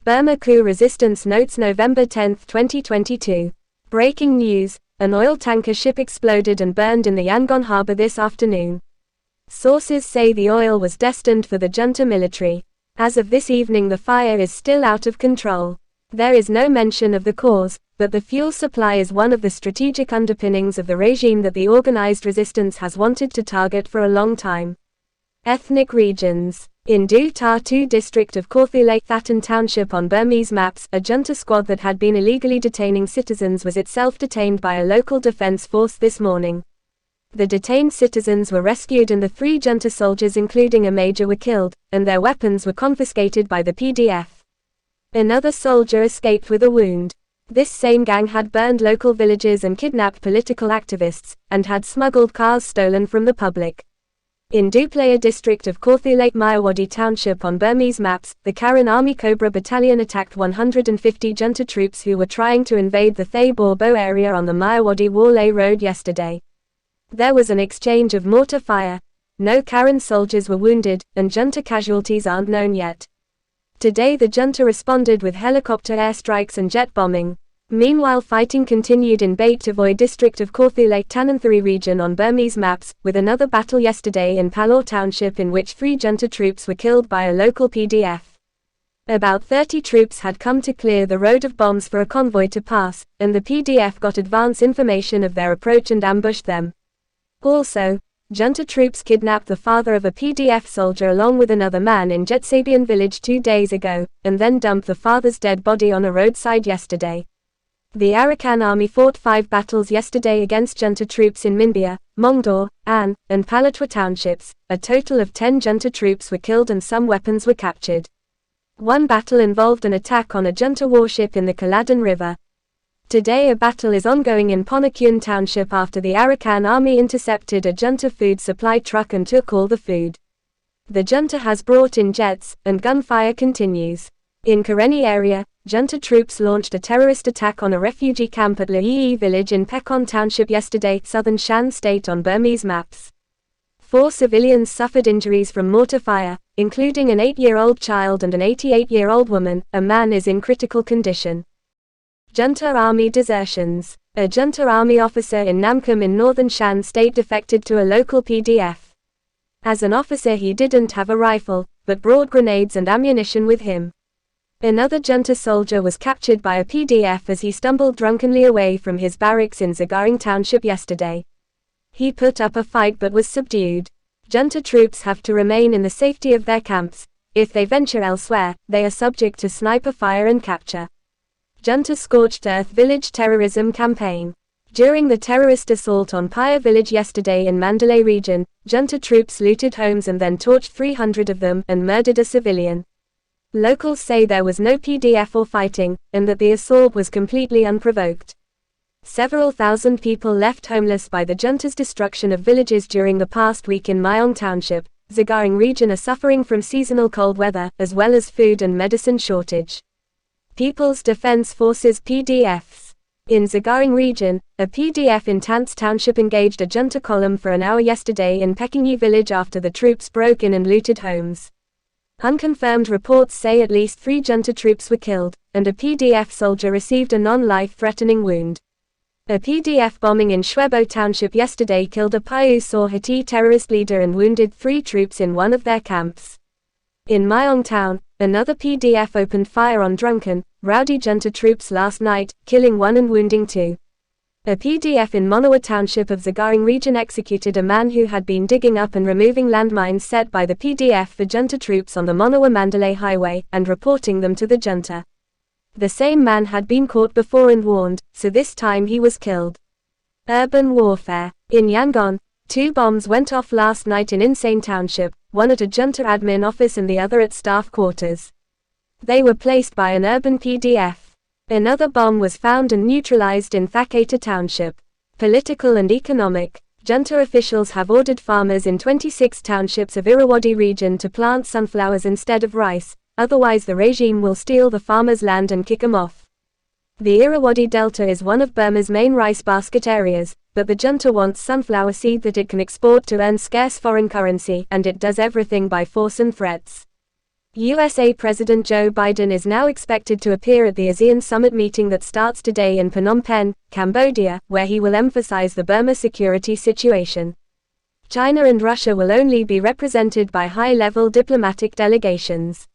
Burma coup resistance notes November 10, 2022. Breaking news: an oil tanker ship exploded and burned in the Yangon harbor this afternoon. Sources say the oil was destined for the junta military. As of this evening, the fire is still out of control. There is no mention of the cause, but the fuel supply is one of the strategic underpinnings of the regime that the organized resistance has wanted to target for a long time. Ethnic regions. In Htoo district of Kawthoolei, Thaton township on Burmese maps, a junta squad that had been illegally detaining citizens was itself detained by a local defense force this morning. The detained citizens were rescued and the 3 junta soldiers including a major were killed, and their weapons were confiscated by the PDF. Another soldier escaped with a wound. This same gang had burned local villages and kidnapped political activists, and had smuggled cars stolen from the public. In Htoo district of Kawthoolei, Mayawadi township on Burmese maps, the Karen Army Cobra Battalion attacked 150 junta troops who were trying to invade the Thay Bo area on the Mayawadi-Wale road yesterday. There was an exchange of mortar fire. No Karen soldiers were wounded, and junta casualties aren't known yet. Today the junta responded with helicopter airstrikes and jet bombing. Meanwhile, fighting continued in Htoo district of Kawthoolei, Tananthari region on Burmese maps, with another battle yesterday in Palor township in which 3 junta troops were killed by a local PDF. About 30 troops had come to clear the road of bombs for a convoy to pass, and the PDF got advance information of their approach and ambushed them. Also, junta troops kidnapped the father of a PDF soldier along with another man in Jetsabian village 2 days ago, and then dumped the father's dead body on a roadside yesterday. The Arakan army fought 5 battles yesterday against junta troops in Minbya, Mongdor, An, and Palatwa townships. A total of 10 junta troops were killed and some weapons were captured. One battle involved an attack on a junta warship in the Kaladan River. Today a battle is ongoing in Ponakyun township after the Arakan army intercepted a junta food supply truck and took all the food. The junta has brought in jets, and gunfire continues. In Karenni area, junta troops launched a terrorist attack on a refugee camp at Laii village in Pekon township yesterday, southern Shan state on Burmese maps. 4 civilians suffered injuries from mortar fire, including an 8-year-old child and an 88-year-old woman. A man is in critical condition. Junta army desertions. A junta army officer in Namkham in northern Shan state defected to a local PDF. As an officer he didn't have a rifle, but brought grenades and ammunition with him. Another junta soldier was captured by a PDF as he stumbled drunkenly away from his barracks in Zagaring township yesterday. He put up a fight but was subdued. Junta troops have to remain in the safety of their camps. If they venture elsewhere, they are subject to sniper fire and capture. Junta Scorched Earth Village Terrorism Campaign. During the terrorist assault on Paya village yesterday in Mandalay region, junta troops looted homes and then torched 300 of them and murdered a civilian. Locals say there was no PDF or fighting, and that the assault was completely unprovoked. Several thousand people left homeless by the junta's destruction of villages during the past week in Myong Township. Zagaring region are suffering from seasonal cold weather, as well as food and medicine shortage. People's Defense Forces PDFs. In Zagaring region, a PDF in Tants Township engaged a junta column for an hour yesterday in Pekingyi village after the troops broke in and looted homes. Unconfirmed reports say at least 3 junta troops were killed, and a PDF soldier received a non-life-threatening wound. A PDF bombing in Shwebo Township yesterday killed a Paiu Saw Hati terrorist leader and wounded 3 troops in one of their camps. In Myong Town, another PDF opened fire on drunken, rowdy junta troops last night, killing 1 and wounding 2. A PDF in Monawa Township of Zagaring region executed a man who had been digging up and removing landmines set by the PDF for junta troops on the Monawa-Mandalay highway, and reporting them to the junta. The same man had been caught before and warned, so this time he was killed. Urban warfare. In Yangon, 2 bombs went off last night in Insane Township, one at a junta admin office and the other at staff quarters. They were placed by an urban PDF. Another bomb was found and neutralized in Thaton Township. Political and economic. Junta officials have ordered farmers in 26 townships of Irrawaddy region to plant sunflowers instead of rice, otherwise the regime will steal the farmers' land and kick them off. The Irrawaddy Delta is one of Burma's main rice basket areas, but the junta wants sunflower seed that it can export to earn scarce foreign currency, and it does everything by force and threats. USA President Joe Biden is now expected to appear at the ASEAN summit meeting that starts today in Phnom Penh, Cambodia, where he will emphasize the Burma security situation. China and Russia will only be represented by high-level diplomatic delegations.